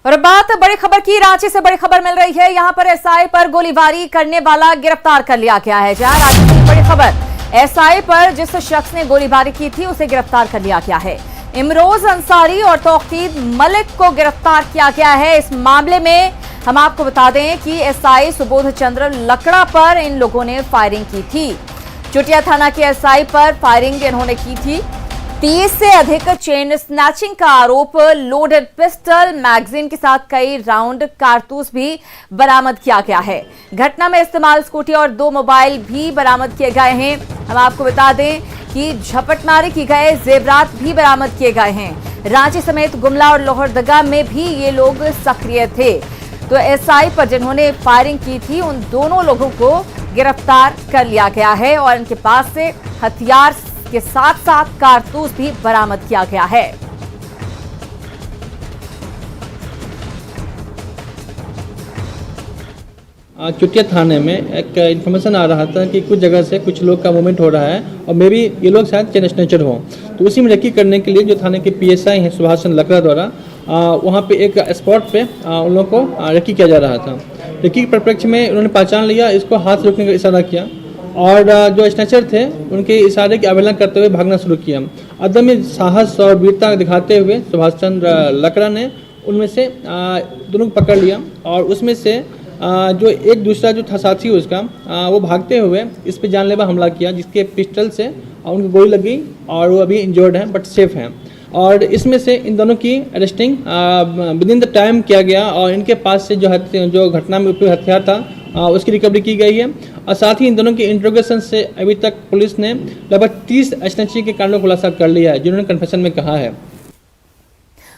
और बात बड़ी खबर की, रांची से बड़ी खबर मिल रही है। यहां पर एसआई पर गोलीबारी करने वाला गिरफ्तार कर लिया गया है। जहां रांची की बड़ी खबर, एसआई पर जिस शख्स ने गोलीबारी की थी उसे गिरफ्तार कर लिया गया है। इमरोज अंसारी और तौकीद मलिक को गिरफ्तार किया गया है। इस मामले में हम आपको बता दें कि एसआई सुबोध चंद्र लकड़ा पर इन लोगों ने फायरिंग की थी। चुटिया थाना के एसआई पर फायरिंग इन्होंने की थी। 30 से अधिक चेन स्नैचिंग का आरोप, लोडेड पिस्टल, मैगजीन के साथ कई राउंड कारतूस भी बरामद किया गया है। घटना में इस्तेमाल स्कूटी और 2 मोबाइल भी बरामद किए गए हैं। हम आपको बता दें कि झपटमारी की गए जेवरात भी बरामद किए गए हैं। रांची समेत गुमला और लोहरदगा में भी ये लोग सक्रिय थे। तो एसआई पर जिन्होंने फायरिंग की थी उन दोनों लोगों को गिरफ्तार कर लिया गया है और इनके पास से हथियार के साथ साथ कारतूस भी बरामद किया गया है। चुटिया थाने में एक इन्फॉर्मेशन आ रहा था कि कुछ जगह से कुछ लोग का मूवमेंट हो रहा है और मे बी ये लोग शायद चेन स्नैचर हो। तो उसी में रेकी करने के लिए जो थाने के पीएसआई हैं सुभाष चंद्र लकड़ा द्वारा वहाँ पे एक स्पॉट पे उन लोगों को रेकी किया जा रहा था। रेकी के परिप्रेक्ष्य में उन्होंने पहचान लिया, इसको हाथ से रोकने का इशारा किया और जो स्नैचर थे उनके इशारे की अवहेलना करते हुए भागना शुरू किया। अदम्य साहस और वीरता दिखाते हुए सुभाष चंद्र लकड़ा ने उनमें से दोनों को पकड़ लिया और उसमें से जो एक दूसरा जो था साथी उसका वो भागते हुए इस पे जानलेवा हमला किया, जिसके पिस्टल से उनको गोली लग गई और वो अभी इंजर्ड हैं बट सेफ हैं। और इसमें से इन दोनों की arresting with in the time किया गया और इनके पास से जो घटना में उपयोग हथियार था उसकी रिकवरी की गई है। और साथ ही इन दोनों के इंट्रोगेशन से अभी तक पुलिस ने लगभग 30 स्नैचिंग के कांडों को खुलासा कर लिया है, जिन्होंने कन्फेशन में कहा है।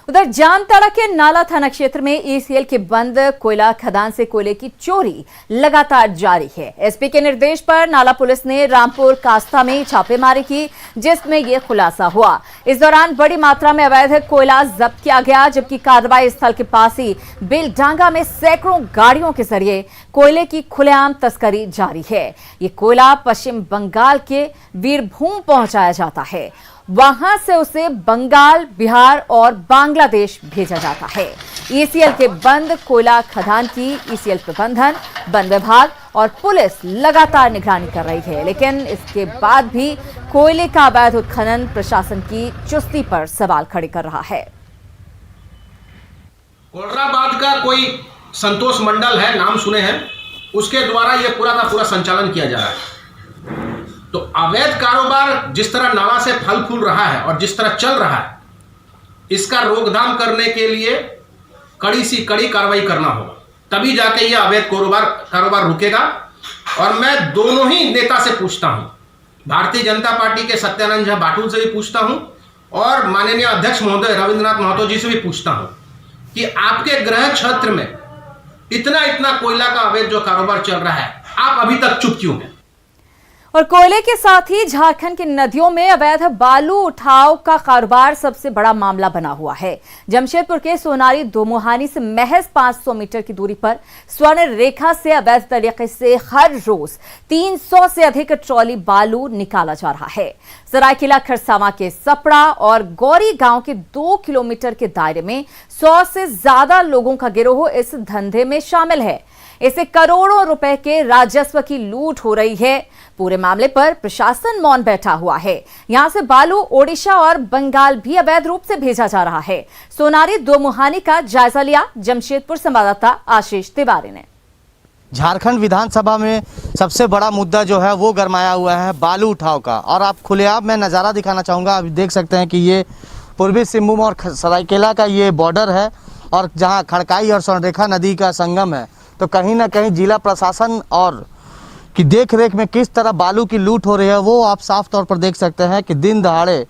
उधर जामताड़ा के नाला थाना क्षेत्र में ईसीएल के बंद कोयला खदान से कोयले की चोरी लगातार जारी है। एसपी के निर्देश पर नाला पुलिस ने रामपुर कास्ता में छापेमारी की, जिसमें यह खुलासा हुआ। इस दौरान बड़ी मात्रा में अवैध कोयला जब्त किया गया, जबकि कार्रवाई स्थल के पास ही बेलडांगा में सैकड़ों गाड़ियों के जरिए कोयले की खुलेआम तस्करी जारी है। ये कोयला पश्चिम बंगाल के वीरभूम पहुंचाया जाता है, वहां से उसे बंगाल, बिहार और बांग्लादेश भेजा जाता है। ईसीएल के बंद कोयला खदान की ईसीएल प्रबंधन, वन विभाग और पुलिस लगातार निगरानी कर रही है, लेकिन इसके बाद भी कोयले का अवैध उत्खनन प्रशासन की चुस्ती पर सवाल खड़े कर रहा है। कोलराबाद का कोई संतोष मंडल है, नाम सुने हैं, उसके द्वारा यह पूरा का पूरा संचालन किया जा रहा है। तो अवैध कारोबार जिस तरह नाला से फल फूल रहा है और जिस तरह चल रहा है, इसका रोकथाम करने के लिए कड़ी सी कड़ी कार्रवाई करना होगा, तभी जाके यह अवैध कारोबार रुकेगा। और मैं दोनों ही नेता से पूछता हूं, भारतीय जनता पार्टी के सत्यानंद झा बाटुल से भी पूछता हूं और माननीय अध्यक्ष महोदय रविंद्रनाथ महतो जी से भी पूछता हूं कि आपके गृह क्षेत्र में इतना कोयला का अवैध जो कारोबार चल रहा है, आप अभी तक चुप क्यों हैं? और कोयले के साथ ही झारखंड की नदियों में अवैध बालू उठाव का कारोबार सबसे बड़ा मामला बना हुआ है। जमशेदपुर के सोनारी दोमुहानी से महज 500 मीटर की दूरी पर स्वर्ण रेखा से अवैध तरीके से हर रोज 300 से अधिक ट्रॉली बालू निकाला जा रहा है। सरायकेला खरसावां के सपड़ा और गौरी गांव के 2 किलोमीटर के दायरे में 100 से ज्यादा लोगों का गिरोह इस धंधे में शामिल है। इससे करोड़ों रुपए के राजस्व की लूट हो रही है। पूरे मामले पर प्रशासन मौन बैठा हुआ है। यहां से बालू ओडिशा और बंगाल भी अवैध रूप से भेजा जा रहा है। सोनारी दोमुहानी का जायजा लिया जमशेदपुर संवाददाता आशीष तिवारी ने। झारखंड विधानसभा में सबसे बड़ा मुद्दा जो है वो गरमाया हुआ है बालू उठाव का, और आप खुलेआम मैं नज़ारा दिखाना चाहूँगा। आप देख सकते हैं कि ये पूर्वी सिंहभूम और सरायकेला का ये बॉर्डर है और जहाँ खड़काई और स्वर्णरेखा नदी का संगम है। तो कहीं ना कहीं जिला प्रशासन और की देख रेख में किस तरह बालू की लूट हो रही है वो आप साफ तौर पर देख सकते हैं कि दिन दहाड़े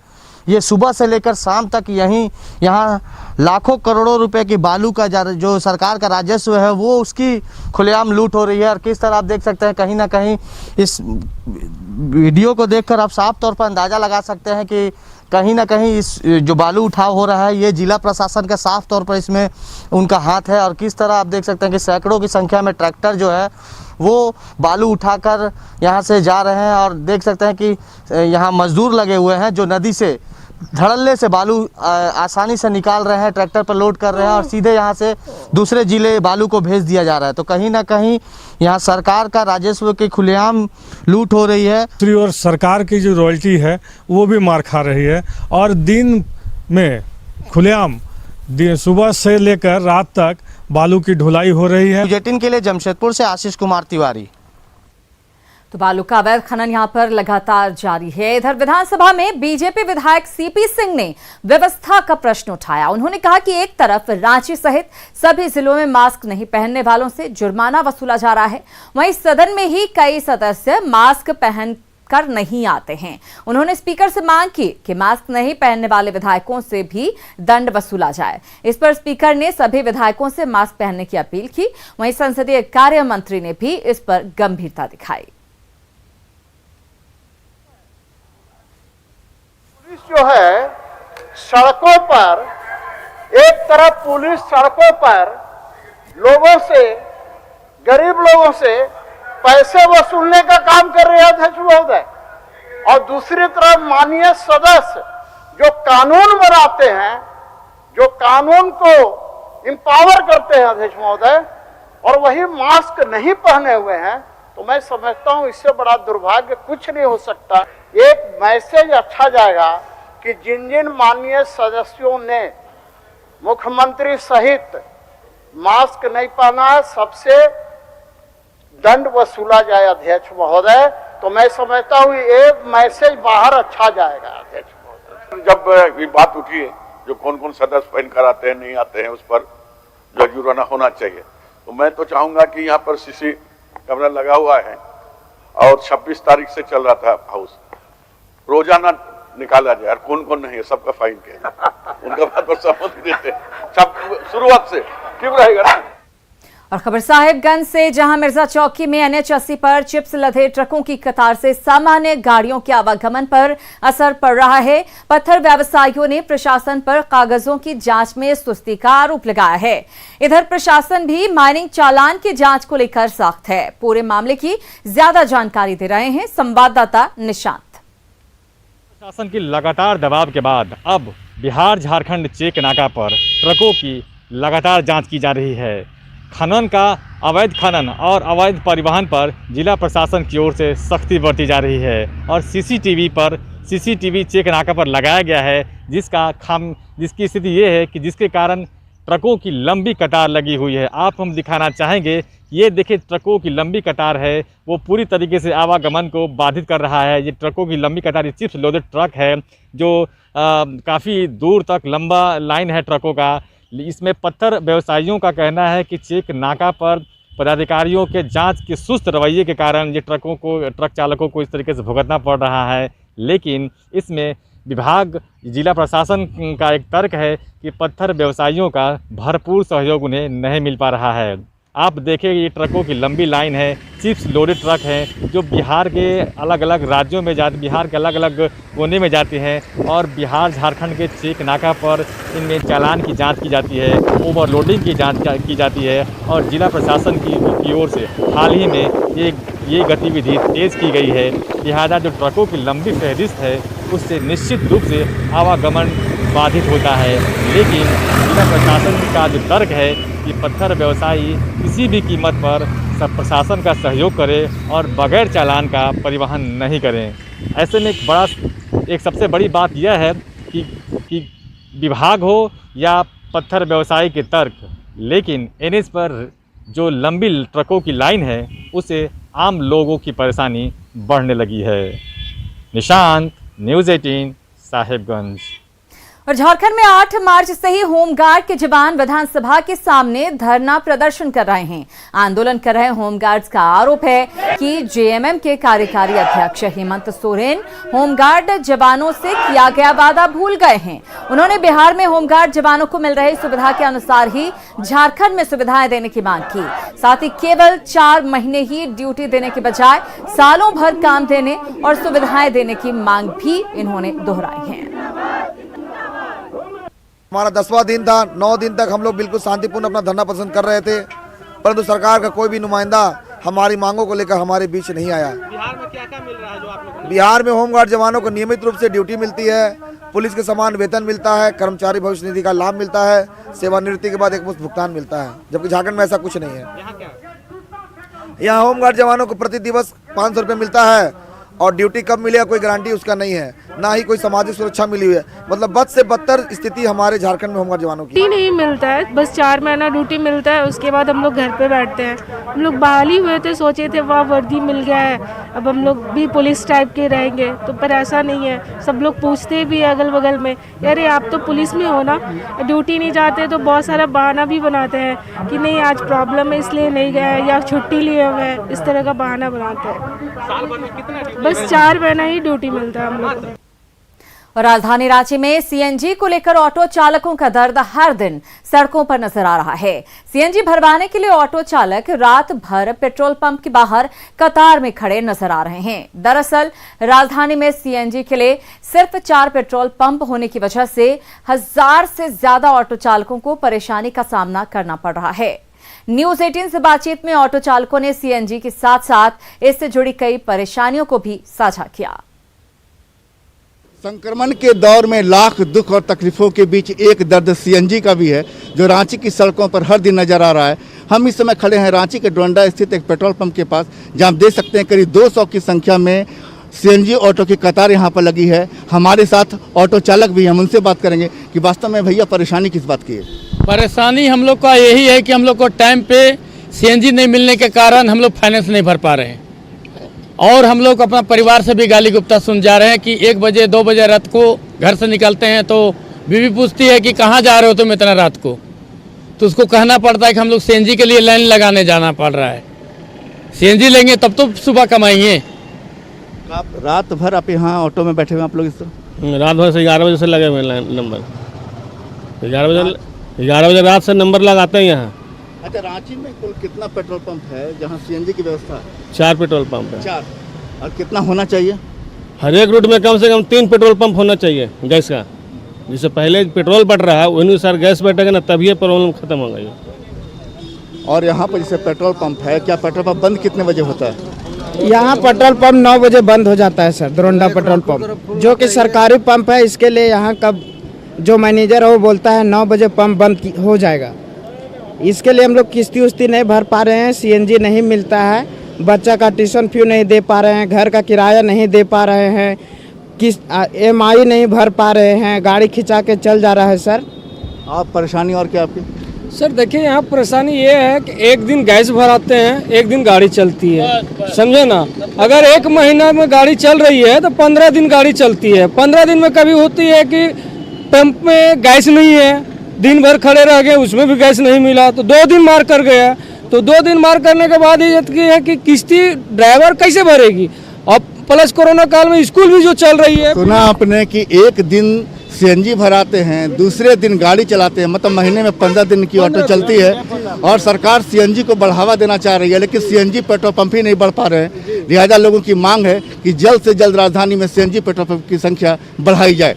ये सुबह से लेकर शाम तक यहाँ लाखों करोड़ों रुपए की बालू का जो सरकार का राजस्व है वो उसकी खुलेआम लूट हो रही है। और किस तरह आप देख सकते हैं, कहीं ना कहीं इस वीडियो को देखकर आप साफ तौर पर अंदाज़ा लगा सकते हैं कि कहीं ना कहीं इस जो बालू उठाव हो रहा है ये जिला प्रशासन का साफ तौर पर इसमें उनका हाथ है। और किस तरह आप देख सकते हैं कि सैकड़ों की संख्या में ट्रैक्टर जो है वो बालू उठाकर यहाँ से जा रहे हैं। और देख सकते हैं कि यहाँ मजदूर लगे हुए हैं जो नदी से धड़ल्ले से बालू आसानी से निकाल रहे हैं, ट्रैक्टर पर लोड कर रहे हैं और सीधे यहाँ से दूसरे जिले बालू को भेज दिया जा रहा है। तो कहीं ना कहीं यहाँ सरकार का राजस्व की खुलेआम लूट हो रही है। दूसरी ओर सरकार की जो रॉयल्टी है वो भी मार खा रही है और दिन में खुलेआम सुबह से लेकर रात तक बालू की ढुलाई हो रही है। 18 के लिए जमशेदपुर से आशीष कुमार तिवारी। तो बालू का अवैध खनन यहां पर लगातार जारी है। इधर विधानसभा में बीजेपी विधायक सीपी सिंह ने व्यवस्था का प्रश्न उठाया। उन्होंने कहा कि एक तरफ रांची सहित सभी जिलों में मास्क नहीं पहनने वालों से जुर्माना वसूला जा रहा है, वहीं सदन में ही कई सदस्य मास्क पहन कर नहीं आते हैं। उन्होंने स्पीकर से मांग की कि मास्क नहीं पहनने वाले विधायकों से भी दंड वसूला जाए। इस पर स्पीकर ने सभी विधायकों से मास्क पहनने की अपील की। वहीं संसदीय कार्य मंत्री ने भी इस पर गंभीरता दिखाई। पुलिस जो है सड़कों पर, एक तरफ पुलिस सड़कों पर लोगों से, गरीब लोगों से पैसे वसूलने का काम कर रहे हैं अध्यक्ष महोदय, और दूसरी तरफ माननीय सदस्य जो कानून बनाते हैं, जो कानून को इंपावर करते हैं अध्यक्ष महोदय, और वही मास्क नहीं पहने हुए हैं। तो मैं समझता हूं इससे बड़ा दुर्भाग्य कुछ नहीं हो सकता। एक मैसेज अच्छा जाएगा कि जिन जिन माननीय सदस्यों ने मुख्यमंत्री सहित मास्क नहीं पहना है, सबसे दंड वसूला जाए अध्यक्ष महोदय। तो मैं समझता हूँ ये मैसेज बाहर अच्छा जाएगा अध्यक्ष महोदय। जब ये बात उठी है जो कौन कौन सदस्य पहन कर आते हैं नहीं आते हैं उस पर जो जुर्माना होना चाहिए, तो मैं तो चाहूंगा कि यहाँ पर सीसी कैमरा लगा हुआ है और 26 तारीख से चल रहा था हाउस, रोजाना निकाला जाए और कौन कौन नहीं है सबका फाइन किया जाए। उनका बात पर सहमति देते सब शुरुआत से ठीक रहेगा ना। और खबर साहिबगंज से, जहां मिर्जा चौकी में NH 80 पर चिप्स लदे ट्रकों की कतार से सामान्य गाड़ियों के आवागमन पर असर पड़ रहा है। पत्थर व्यवसायियों ने प्रशासन पर कागजों की जांच में सुस्ती का आरोप लगाया है। इधर प्रशासन भी माइनिंग चालान की जांच को लेकर सख्त है। पूरे मामले की ज्यादा जानकारी दे रहे हैं संवाददाता निशांत। प्रशासन की लगातार दबाव के बाद अब बिहार झारखंड चेक नाका पर ट्रकों की लगातार जांच की जा रही है। खनन का अवैध खनन और अवैध परिवहन पर जिला प्रशासन की ओर से सख्ती बरती जा रही है और सीसीटीवी चेक नाका पर लगाया गया है, जिसकी स्थिति ये है कि जिसके कारण ट्रकों की लंबी कतार लगी हुई है। आप हम दिखाना चाहेंगे, ये देखिए ट्रकों की लंबी कतार है, वो पूरी तरीके से आवागमन को बाधित कर रहा है। ये ट्रकों की लंबी कतार, ये चिप्स लोडेड ट्रक है जो काफ़ी दूर तक लंबा लाइन है ट्रकों का। इसमें पत्थर व्यवसायियों का कहना है कि चेक नाका पर पदाधिकारियों के जांच के सुस्त रवैये के कारण ये ट्रक चालकों को इस तरीके से भुगतना पड़ रहा है। लेकिन इसमें विभाग, जिला प्रशासन का एक तर्क है कि पत्थर व्यवसायियों का भरपूर सहयोग उन्हें नहीं मिल पा रहा है। आप देखें ये ट्रकों की लंबी लाइन है, चिप्स लोडेड ट्रक हैं जो बिहार के अलग अलग राज्यों में बिहार के अलग अलग कोने में जाते हैं और बिहार झारखंड के चेक नाका पर इनमें चालान की जांच की जाती है, ओवरलोडिंग की जांच की जाती है। और जिला प्रशासन की ओर से हाल ही में ये गतिविधि तेज़ की गई है। लिहाजा जो ट्रकों की लंबी फहरिस्त है उससे निश्चित रूप से आवागमन बाधित होता है। लेकिन जिला प्रशासन का जो तर्क है कि पत्थर व्यवसायी किसी भी कीमत पर सब प्रशासन का सहयोग करें और बगैर चालान का परिवहन नहीं करें। ऐसे में एक सबसे बड़ी बात यह है कि विभाग हो या पत्थर व्यवसायी के तर्क, लेकिन NH पर जो लंबी ट्रकों की लाइन है उससे आम लोगों की परेशानी बढ़ने लगी है। निशांत, न्यूज़ 18 साहिबगंज। और झारखंड में 8 मार्च से ही होमगार्ड के जवान विधानसभा के सामने धरना प्रदर्शन कर रहे हैं। आंदोलन कर रहे होमगार्ड्स का आरोप है कि JMM के कार्यकारी अध्यक्ष हेमंत सोरेन होमगार्ड जवानों से किया गया वादा भूल गए हैं। उन्होंने बिहार में होमगार्ड जवानों को मिल रही सुविधा के अनुसार ही झारखंड में सुविधाएं देने की मांग की। साथ ही केवल 4 महीने ही ड्यूटी देने के बजाय सालों भर काम देने और सुविधाएं देने की मांग भी इन्होंने दोहराई है। हमारा 10वां दिन था, 9 दिन तक हम लोग बिल्कुल शांतिपूर्ण अपना धरना प्रदर्शन कर रहे थे, परंतु सरकार का कोई भी नुमाइंदा हमारी मांगों को लेकर हमारे बीच नहीं आया। बिहार में क्या क्या मिल रहा है जो आप लोगों को? बिहार में होमगार्ड जवानों को नियमित रूप से ड्यूटी मिलती है, पुलिस के समान वेतन मिलता है, कर्मचारी भविष्य निधि का लाभ मिलता है, सेवानिवृत्ति के बाद एक मुश्त भुगतान मिलता है, जबकि झारखंड में ऐसा कुछ नहीं है। यहाँ होमगार्ड जवानों को प्रति दिवस 500 रुपये मिलता है और ड्यूटी कब मिलेगा कोई गारंटी उसका नहीं है, ना ही कोई सामाजिक सुरक्षा मिली हुई है। मतलब बद से बदतर स्थिति हमारे झारखंड में होमगार्ड जवानों की। नहीं मिलता है, बस 4 महीना ड्यूटी मिलता है, उसके बाद हम लोग घर पे बैठते हैं। हम लोग बहाली हुए थे, सोचे थे वाह वर्दी मिल गया है, अब हम लोग भी पुलिस टाइप के रहेंगे, तो पर ऐसा नहीं है। सब लोग पूछते भी अगल बगल में, अरे आप तो पुलिस में हो ना, ड्यूटी नहीं जाते, तो बहुत सारा बहाना भी बनाते हैं कि नहीं आज प्रॉब्लम है इसलिए नहीं गए या छुट्टी लिए हुए हैं, इस तरह का बहाना बनाते हैं। बस 4 महीना ही ड्यूटी मिलता है हम लोग को। और राजधानी रांची में सीएनजी को लेकर ऑटो चालकों का दर्द हर दिन सड़कों पर नजर आ रहा है। सीएनजी भरवाने के लिए ऑटो चालक रात भर पेट्रोल पंप के बाहर कतार में खड़े नजर आ रहे हैं। दरअसल राजधानी में सीएनजी के लिए सिर्फ 4 पेट्रोल पंप होने की वजह से 1000 से ज्यादा ऑटो चालकों को परेशानी का सामना करना पड़ रहा है। न्यूज 18 से बातचीत में ऑटो चालकों ने सीएनजी के साथ साथ इससे जुड़ी कई परेशानियों को भी साझा किया। संक्रमण के दौर में लाख दुख और तकलीफों के बीच एक दर्द सीएनजी का भी है, जो रांची की सड़कों पर हर दिन नजर आ रहा है। हम इस समय खड़े हैं रांची के डोंडा स्थित एक पेट्रोल पंप के पास, जहां आप देख सकते हैं करीब 200 की संख्या में सीएनजी ऑटो की कतार यहां पर लगी है। हमारे साथ ऑटो चालक भी हैं, हम उनसे बात करेंगे कि वास्तव में भैया परेशानी किस बात की है। परेशानी हम लोग का यही है कि हम लोग को टाइम पे सीएनजी नहीं मिलने के कारण हम लोग फाइनेंस नहीं भर पा रहे हैं, और हम लोग अपना परिवार से भी गाली गुप्ता सुन जा रहे हैं कि 1 बजे 2 बजे रात को घर से निकलते हैं तो बीवी पूछती है कि कहाँ जा रहे हो तुम इतना रात को, तो उसको कहना पड़ता है कि हम लोग सीएनजी के लिए लाइन लगाने जाना पड़ रहा है। सीएनजी लेंगे तब तो सुबह कमाएंगे। आप रात भर आप यहाँ ऑटो में बैठे हुए आप लोग? इस तरह रात भर से 11 बजे से लगे हुए नंबर, 11 बजे रात से नंबर लगाते हैं यहाँ। अच्छा, रांची में कुल कितना पेट्रोल पंप है जहाँ सीएनजी की व्यवस्था है? 4 पेट्रोल पंप है। 4। और कितना होना चाहिए? हर एक रूट में कम से कम 3 पेट्रोल पंप होना चाहिए गैस का। जिससे पहले पेट्रोल बढ़ रहा है वही अनुसार गैस बढ़ेगा ना, तभी ये प्रॉब्लम खत्म हो गई। और यहाँ पर जैसे पेट्रोल पंप है, क्या पेट्रोल पंप बंद कितने बजे होता है? यहाँ पेट्रोल पंप 9 बजे बंद हो जाता है सर, दरोंडा पेट्रोल पंप जो कि सरकारी पंप है। इसके लिए यहाँ का जो मैनेजर है वो बोलता है 9 बजे पंप बंद हो जाएगा। इसके लिए हम लोग किस्ती उस्ती नहीं भर पा रहे हैं, सीएनजी नहीं मिलता है, बच्चा का ट्यूशन फी नहीं दे पा रहे हैं, घर का किराया नहीं दे पा रहे हैं, EMI नहीं भर पा रहे हैं, गाड़ी खिंचा के चल जा रहा है सर। आप परेशानी और क्या आपकी? सर देखिए यहाँ परेशानी ये है कि एक दिन गैस भराते हैं, एक दिन गाड़ी चलती है, समझे ना। अगर 1 महीना में गाड़ी चल रही है तो 15 दिन गाड़ी चलती है। 15 दिन में कभी होती है कि पंप में गैस नहीं है, दिन भर खड़े रह गए, उसमें भी गैस नहीं मिला, तो 2 दिन मार कर गया। तो 2 दिन मार करने के बाद ये है कि किस्ती ड्राइवर कैसे भरेगी। और प्लस कोरोना काल में स्कूल भी जो चल रही है। सुना आपने कि एक दिन सीएनजी भराते हैं, दूसरे दिन गाड़ी चलाते हैं, मतलब महीने में 15 दिन की ऑटो चलती है। और सरकार सीएनजी को बढ़ावा देना चाह रही है, लेकिन सीएनजी पेट्रोल पंप ही नहीं बढ़ पा रहे हैं। लिहाजा लोगों की मांग है कि जल्द से जल्द राजधानी में सीएनजी पेट्रोल पंप की संख्या बढ़ाई जाए।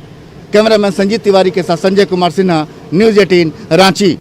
कैमरामैन संजीत तिवारी के साथ संजय कुमार सिन्हा, न्यूज 18 रांची।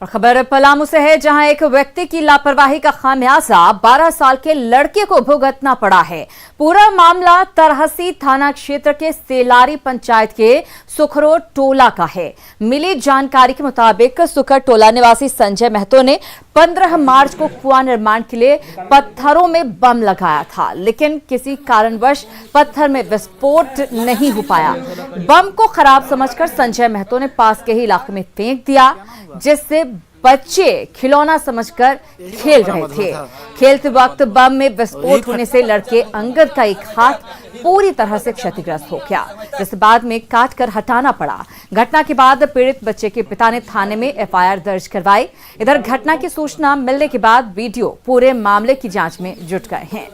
और खबर पलामू से है, जहां एक व्यक्ति की लापरवाही का खामियाजा 12 साल के लड़के को भुगतना पड़ा है। पूरा मामला तरहसी थाना क्षेत्र के सेलारी पंचायत के सुखरो टोला का है। मिली जानकारी के मुताबिक सुखर टोला निवासी संजय महतो ने 15 मार्च को कुआं निर्माण के लिए पत्थरों में बम लगाया था, लेकिन किसी कारणवश पत्थर में विस्फोट नहीं हो पाया। बम को खराब समझकर संजय महतो ने पास के ही इलाके में फेंक दिया, जिससे बच्चे खिलौना समझकर खेल रहे थे। खेलते वक्त बम में विस्फोट होने से लड़के अंगद का एक हाथ पूरी तरह से क्षतिग्रस्त हो गया, जिसे बाद में काट कर हटाना पड़ा। घटना के बाद पीड़ित बच्चे के पिता ने थाने में FIR दर्ज करवाई। इधर घटना की सूचना मिलने के बाद वीडियो पूरे मामले की जांच में जुट गए हैं।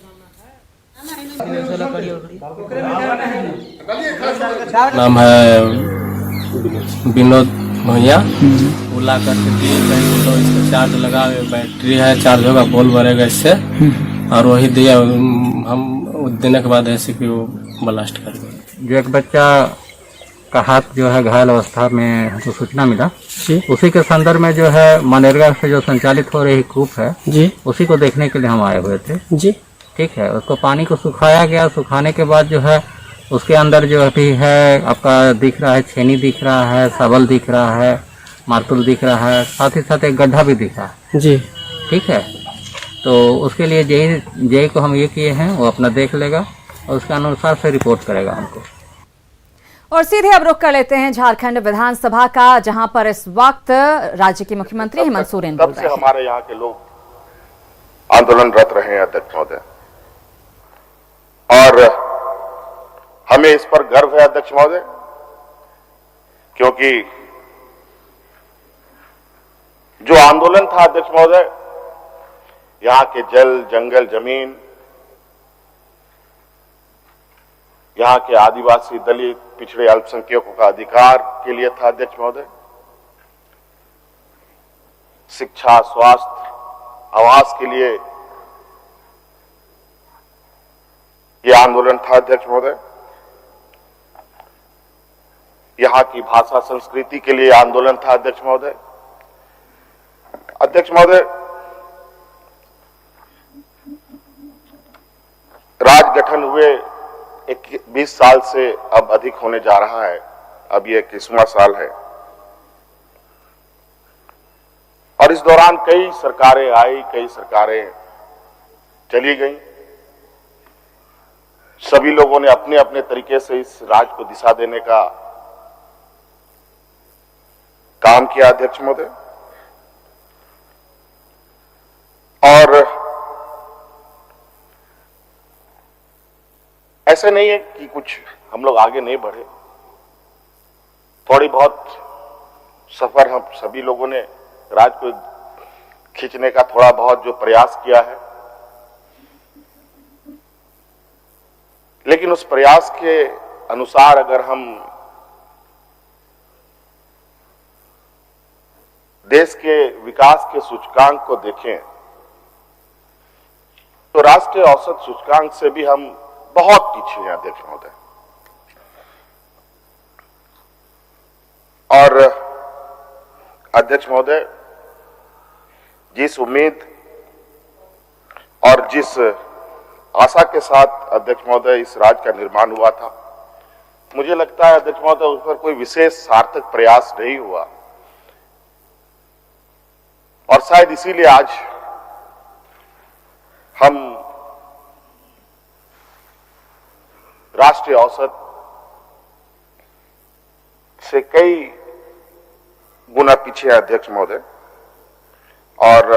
नाम है विनोद भैया, बुला करके दिए, कहीं तो इसका चार्ज लगा, बैटरी है, चार्ज होगा, पोल भरेगा इससे, और वही दिया। हम देने के बाद ऐसे कि वो ब्लास्ट कर दिया। जो एक बच्चा का हाथ जो है घायल अवस्था में हमको सूचना मिला, उसी के संदर्भ में जो है मनरेगा से जो संचालित हो रही कूप है जी, उसी को देखने के लिए हम आए हुए थे जी। ठीक है, उसको पानी को सुखाया गया। सुखाने के बाद जो है उसके अंदर जो अभी है आपका दिख रहा है, छेनी दिख रहा है, सबल दिख रहा है, मार्तुल दिख रहा है, साथ ही साथ एक गड्ढा भी दिख रहा है जी। ठीक है, तो उसके लिए जेई को हम ये किए हैं, वो अपना देख लेगा और उसके अनुसार से रिपोर्ट करेगा हमको। और सीधे अब रुख कर लेते हैं झारखंड विधानसभा का, जहां पर इस वक्त राज्य के मुख्यमंत्री हेमंत सोरेन बोल रहे हैं। हमारे यहाँ के लोग आंदोलनरत रहे हैं अध्यक्ष महोदय, और हमें इस पर गर्व है अध्यक्ष महोदय, क्योंकि जो आंदोलन था अध्यक्ष महोदय, यहाँ के जल, जंगल, जमीन, यहाँ के आदिवासी, दलित, पिछड़े अल्पसंख्यकों का अधिकार के लिए था अध्यक्ष महोदय। शिक्षा, स्वास्थ्य, आवास के लिए यह आंदोलन था अध्यक्ष महोदय। यहाँ की भाषा संस्कृति के लिए आंदोलन था अध्यक्ष महोदय। अध्यक्ष महोदय, राज गठन हुए 20 साल से अब अधिक होने जा रहा है, अब ये 21वां साल है, और इस दौरान कई सरकारें आई, कई सरकारें चली गईं। सभी लोगों ने अपने अपने तरीके से इस राज्य को दिशा देने का काम किया अध्यक्ष महोदय, और ऐसे नहीं है कि कुछ हम लोग आगे नहीं बढ़े। थोड़ी बहुत सफर हम सभी लोगों ने राज्य को खींचने का थोड़ा बहुत जो प्रयास किया है, लेकिन उस प्रयास के अनुसार अगर हम देश के विकास के सूचकांक को देखें तो राष्ट्रीय औसत सूचकांक से भी हम बहुत पीछे हैं अध्यक्ष महोदय। और अध्यक्ष महोदय, जिस उम्मीद और जिस आशा के साथ अध्यक्ष महोदय इस राज्य का निर्माण हुआ था, मुझे लगता है अध्यक्ष महोदय उस पर कोई विशेष सार्थक प्रयास नहीं हुआ, और शायद इसीलिए आज हम राष्ट्रीय औसत से कई गुना पीछे है अध्यक्ष महोदय। और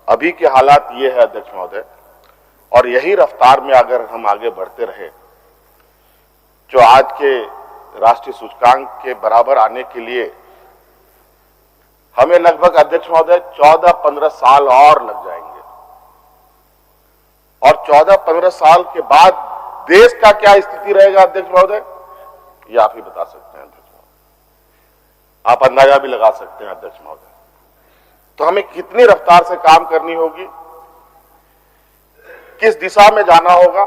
अभी के हालात ये है अध्यक्ष महोदय, और यही रफ्तार में अगर हम आगे बढ़ते रहे, जो आज के राष्ट्रीय सूचकांक के बराबर आने के लिए हमें लगभग अध्यक्ष महोदय 14-15 साल और लग जाएंगे, और 14-15 साल के बाद देश का क्या स्थिति रहेगा अध्यक्ष महोदय, ये आप ही बता सकते हैं अध्यक्ष महोदय, आप अंदाजा भी लगा सकते हैं अध्यक्ष महोदय। तो हमें कितनी रफ्तार से काम करनी होगी, किस दिशा में जाना होगा,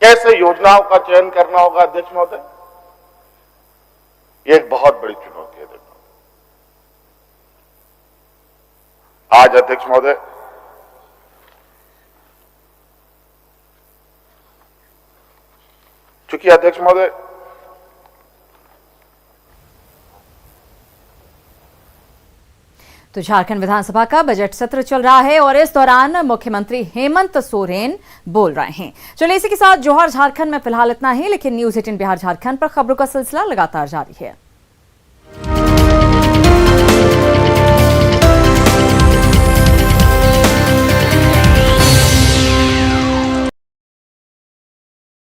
कैसे योजनाओं का चयन करना होगा अध्यक्ष महोदय, ये एक बहुत बड़ी चुनौती है अध्यक्ष महोदय। आज अध्यक्ष महोदय चूंकि अध्यक्ष महोदय तो झारखंड विधानसभा का बजट सत्र चल रहा है और इस दौरान मुख्यमंत्री हेमंत सोरेन बोल रहे हैं। चलिए इसी के साथ जोहर झारखंड में फिलहाल इतना ही, लेकिन न्यूज़ 18 बिहार झारखंड पर खबरों का सिलसिला लगातार जारी है।